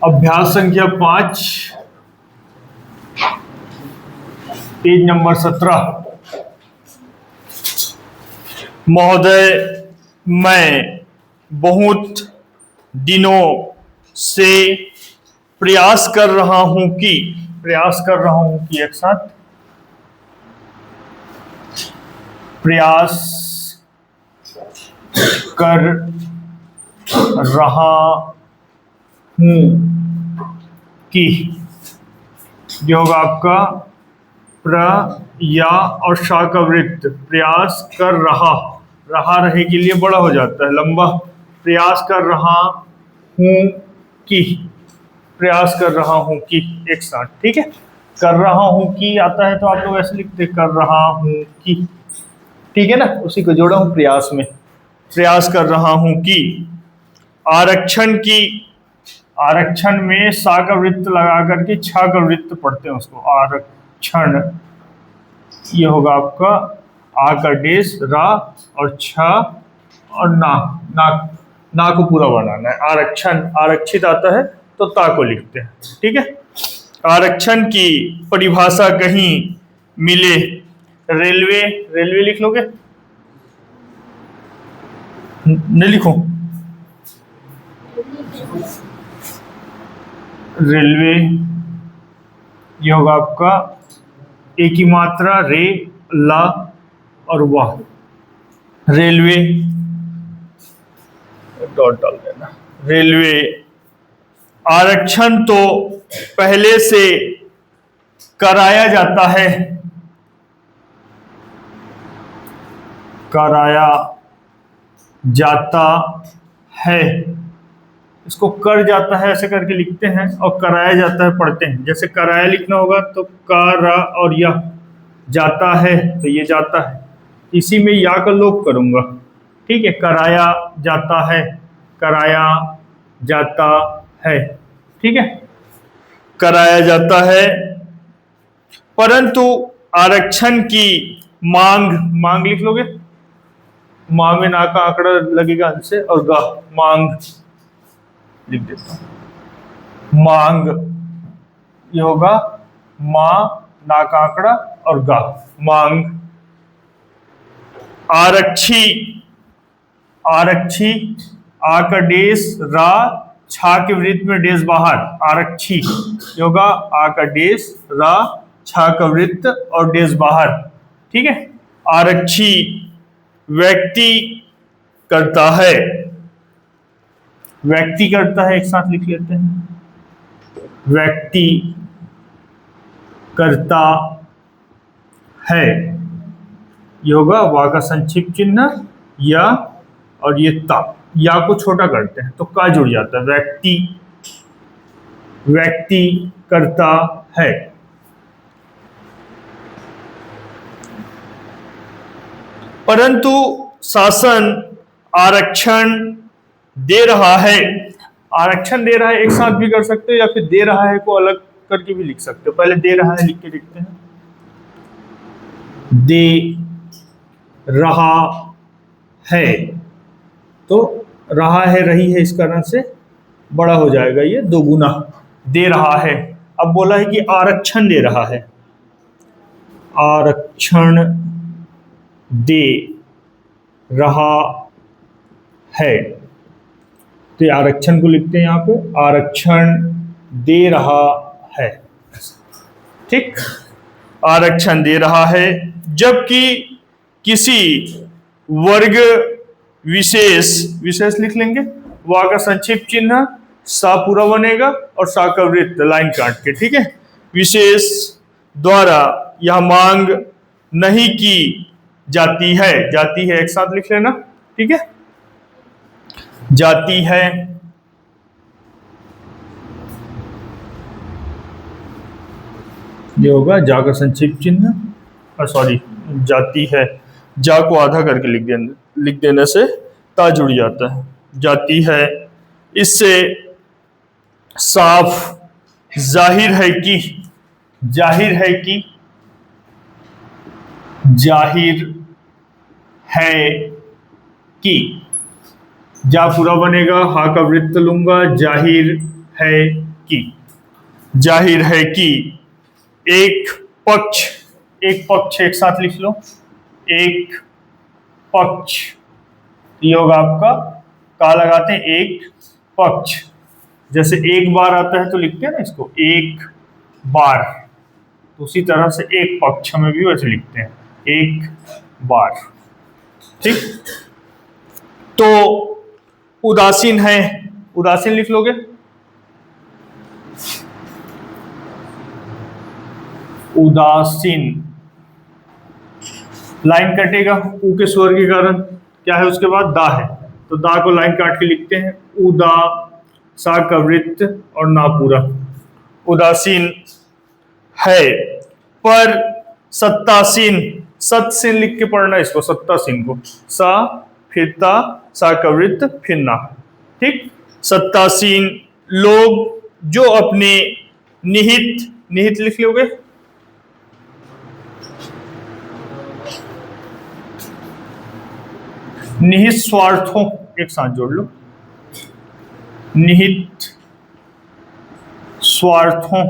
अभ्यास संख्या 5, page number 17। महोदय, मैं बहुत दिनों से प्रयास कर रहा हूं कि एक साथ प्रयास कर रहा हूं कि ये होगा आपका प्र या और शा का वृत्त। प्रयास कर रहा रहे के लिए बड़ा हो जाता है, लंबा। प्रयास कर रहा हूं कि प्रयास कर रहा हूं कि एक साथ, ठीक है। कर रहा हूं कि आता है तो आप लोग ऐसे लिखते कर रहा हूं कि, ठीक है ना, उसी को जोड़ा हूं प्रयास में। प्रयास कर रहा हूं कि आरक्षण में सा का वृत्त लगा करके छा का वृत्त पढ़ते हैं उसको, आरक्षण। ये होगा आपका आ का डेस रा और छा और ना को पूरा बनाना है। आरक्षण, आरक्षित आता है तो ता को लिखते हैं, ठीक है। आरक्षण की परिभाषा कहीं मिले। रेलवे लिख लोगे? नहीं लिखो? रेलवे, ये होगा आपका एक ही मात्रा रे ला और वाह। रेलवे डॉट डाल देना। रेलवे आरक्षण तो पहले से कराया जाता है, कराया जाता है। इसको कर जाता है ऐसे करके लिखते हैं और कराया जाता है पढ़ते हैं। जैसे कराया लिखना होगा तो करा और या, जाता है तो ये जाता है, इसी में या का लोप करूंगा, ठीक है। कराया जाता है, कराया जाता है, ठीक है, कराया जाता है। परंतु आरक्षण की मांग लिख लोगे? मां में ना का आंकड़ा लगेगा अंश से और गा, मांग लिख देता हूं। मांग, ये होगा मां ना का आंकड़ा और गा, मांग। आरक्षी आ का डेस रा, छा के वृत्त में डेस बाहर, आरक्षी। ये होगा आ का डेस रा, छा का वृत्त और डेस बाहर, ठीक है। आरक्षी व्यक्ति करता है, व्यक्ति करता है, एक साथ लिख लेते हैं। व्यक्ति करता है, ये होगा वा का संक्षिप्त चिन्ह या और ये ता, या को छोटा करते हैं तो का जुड़ जाता है। व्यक्ति करता है। परंतु शासन आरक्षण दे रहा है, आरक्षण दे रहा है एक साथ भी कर सकते हो या फिर दे रहा है को अलग करके भी लिख सकते हो। पहले दे रहा है लिख के लिखते हैं। दे रहा है तो रहा है रही है इस कारण से बड़ा हो जाएगा, ये दो गुना। दे रहा है, अब बोला है कि आरक्षण दे रहा है, आरक्षण दे रहा है तो आरक्षण को लिखते हैं यहाँ पे, आरक्षण दे रहा है, ठीक। आरक्षण दे रहा है। जबकि किसी वर्ग विशेष लिख लेंगे, वा का संक्षिप्त चिन्ह, सा पूरा बनेगा और सा का वृत्त लाइन काट के, ठीक है। विशेष द्वारा यह मांग नहीं की जाती है, एक साथ लिख लेना, ठीक है। जाती है, ये होगा जा का संक्षिप्त चिन्ह, सॉरी जाती है, जा को आधा करके लिख देने से ता जुड़ जाता है। जाती है, इससे साफ जाहिर है कि जा पूरा बनेगा, हा का वृत्त लूंगा, जाहिर है कि, जाहिर है कि एक पक्ष, एक पक्ष एक साथ लिख लो, एक पक्ष, ये होगा आपका का लगाते हैं एक पक्ष, जैसे एक बार आता है तो लिखते हैं ना इसको एक बार, तो उसी तरह से एक पक्ष में भी वैसे लिखते हैं एक बार। ठीक, तो उदासीन है, उदासीन लिख लोगे, उदासीन, लाइन कटेगा ऊ के स्वर के कारण, क्या है उसके बाद दा है, तो दा को लाइन काट के लिखते हैं उदा, सा का वृत्त और ना पूरा, उदासीन है। पर सत्तासीन, सत्सीन लिख के पढ़ना इसको, सत्तासीन को, सा फिर ता, सा का वृत्त फिर ना। ठीक, सत्तासीन लोग जो अपने निहित, निहित लिख लोगे, निहित स्वार्थों एक साथ जोड़ लो, निहित स्वार्थों,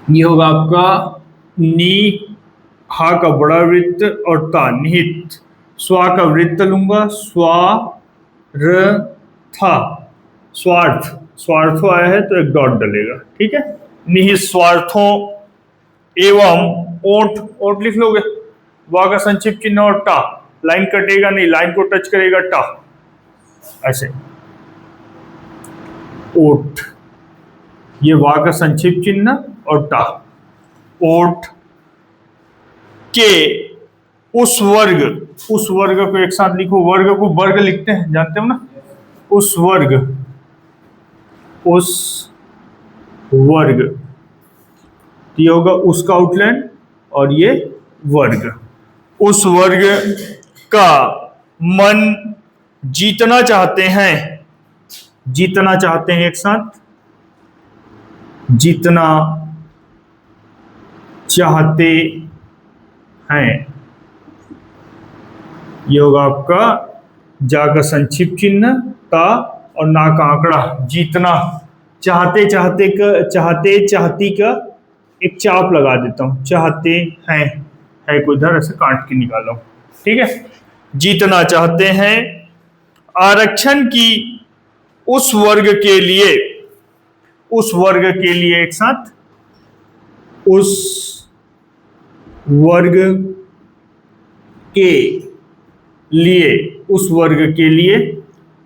ये होगा आपका नी, हा का बड़ा वृत्त और ता, निहित, स्वा का वृत्त लूंगा, स्वा र था, स्वार्थ, स्वार्थों आया है तो एक डॉट डलेगा। ठीक है, निहित स्वार्थों एवं ओठ, ओठ लिख लोगे, वा का संक्षिप्त चिन्ह और टा, लाइन कटेगा नहीं, लाइन को टच करेगा टा, ऐसे ओठ, ये वा का संक्षिप्त चिन्ह और टा, ओठ के उस वर्ग, उस वर्ग को एक साथ लिखो, वर्ग को वर्ग लिखते हैं जानते हो ना, उस वर्ग, उस वर्ग, ये होगा उसका आउटलाइन और ये वर्ग, उस वर्ग का मन जीतना चाहते हैं, जीतना चाहते हैं एक साथ, जीतना चाहते हैं, ये होगा आपका जा का संक्षिप्त चिन्ह, ता और ना का आंकड़ा, जीतना, चाहते चाहते का, चाहते चाहती का एक चाप लगा देता हूं, चाहते हैं, है को इधर ऐसे काट के निकाला हूं। ठीक है, जीतना चाहते हैं, आरक्षण की उस वर्ग के लिए, उस वर्ग के लिए एक साथ, उस वर्ग के लिए, उस वर्ग के लिए,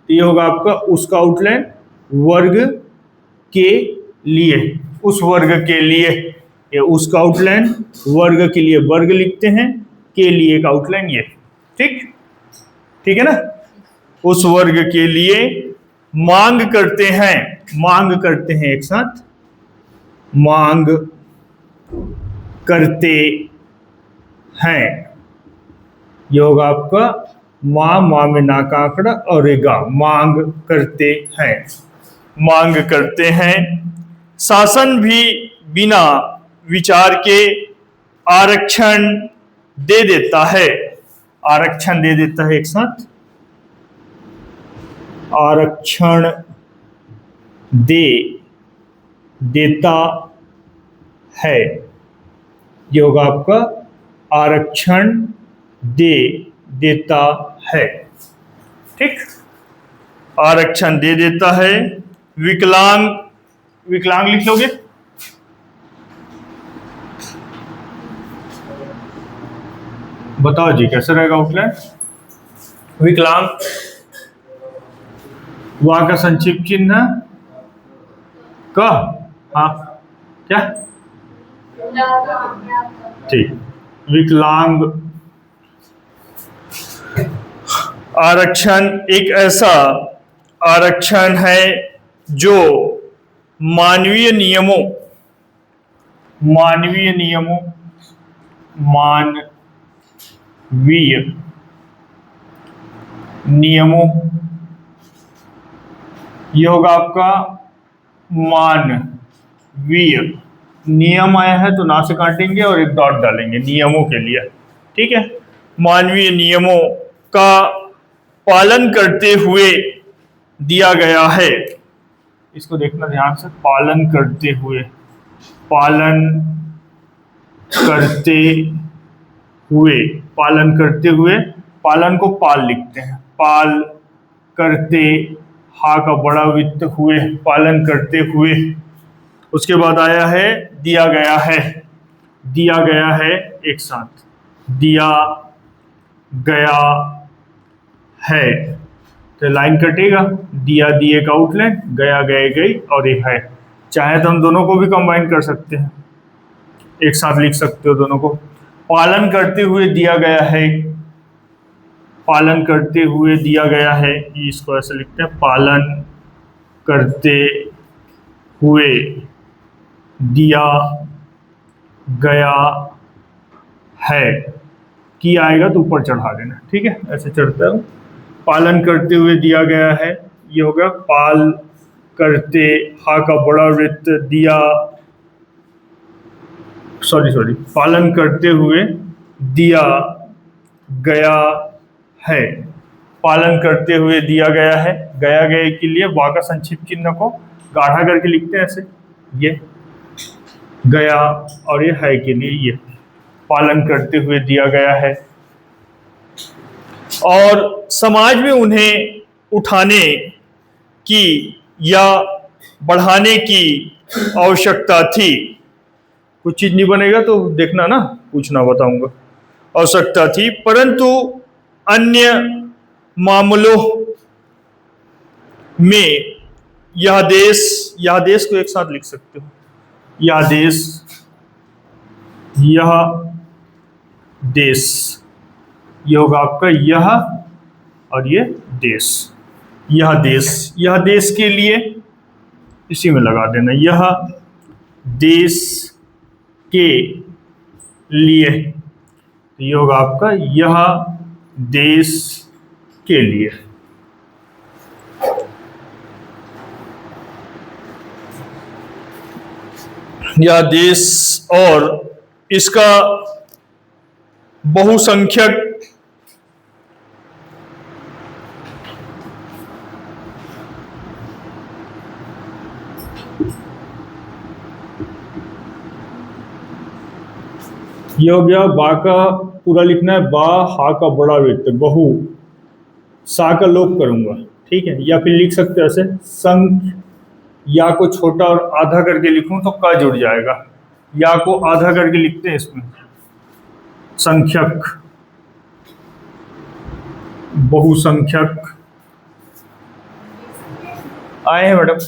ये होगा आपका उसका आउटलाइन, वर्ग के लिए, उस वर्ग के लिए, ये उसका आउटलाइन, वर्ग के लिए वर्ग लिखते हैं, के लिए का आउटलाइन ये। ठीक, ठीक है ना, उस वर्ग के लिए मांग करते हैं, मांग करते हैं एक साथ, मांग करते हैं, ये होगा आपका मां, मां में ना का आंकड़ा और गा, मांग करते हैं, मांग करते हैं। शासन भी बिना विचार के आरक्षण दे देता है, आरक्षण दे देता है एक साथ, आरक्षण दे देता है, ये होगा आपका आरक्षण दे देता है। ठीक, आरक्षण दे देता है। विकलांग, विकलांग लिख लोगे, बताओ जी कैसे रहेगा आउटलाइन, विकलांग, वा का संक्षिप्त चिन्ह का, हाँ क्या, ठीक, विकलांग, आरक्षण एक ऐसा आरक्षण है जो मानवीय नियमों, मानवीय नियमों, मानवीय नियमों, ये होगा आपका मानवीय, नियम आया है तो ना से काटेंगे और एक डॉट डालेंगे नियमों के लिए। ठीक है, मानवीय नियमों का पालन करते हुए दिया गया है। इसको देखना ध्यान से, पालन करते हुए, पालन करते हुए, पालन करते हुए, पालन को पाल लिखते हैं, पाल करते, हा का बड़ा वित्त हुए, पालन करते हुए। उसके बाद आया है दिया गया है, दिया गया है एक साथ, दिया गया है, तो लाइन कटेगा, दिया दिए का आउटलाइन, गया गए गई, और ये है। चाहे तो हम दोनों को भी कंबाइन कर सकते हैं, एक साथ लिख सकते हो दोनों को। पालन करते हुए दिया गया है, पालन करते हुए दिया गया है, इसको ऐसे लिखते हैं, पालन करते हुए दिया गया है। की आएगा तो ऊपर चढ़ा देना, ठीक है, ऐसे चढ़ता है। पालन करते हुए दिया गया है, ये हो गया पाल करते, हा का बड़ा वृत्त, दिया, सॉरी, पालन करते हुए दिया गया है, पालन करते हुए दिया गया है। गया गए के लिए वा का संक्षिप्त चिन्ह को गाढ़ा करके लिखते हैं ऐसे, ये गया, और ये है के लिए ये पालन करते हुए दिया गया है। और समाज में उन्हें उठाने की या बढ़ाने की आवश्यकता थी। कुछ चीज नहीं बनेगा तो देखना ना, पूछना, बताऊंगा। आवश्यकता थी, परंतु अन्य मामलों में यह देश को एक साथ लिख सकते हो, यह देश, ये होगा आपका यह, और ये देश, यह देश के लिए इसी में लगा देना, यह देश के लिए, ये होगा आपका यह देश के लिए। यह देश और इसका बहुसंख्यक ये हो गया, बा का पूरा लिखना है, बा हा का बड़ा वृत्त, बहु, सा का लोप करूंगा, ठीक है, या फिर लिख सकते हो ऐसे, संख्य, या को छोटा और आधा करके लिखूं तो का जुड़ जाएगा, या को आधा करके लिखते हैं इसमें, संख्यक, बहुसंख्यक। आए हैं मैडम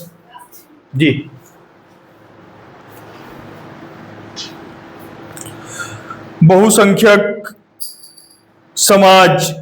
जी? बहुसंख्यक समाज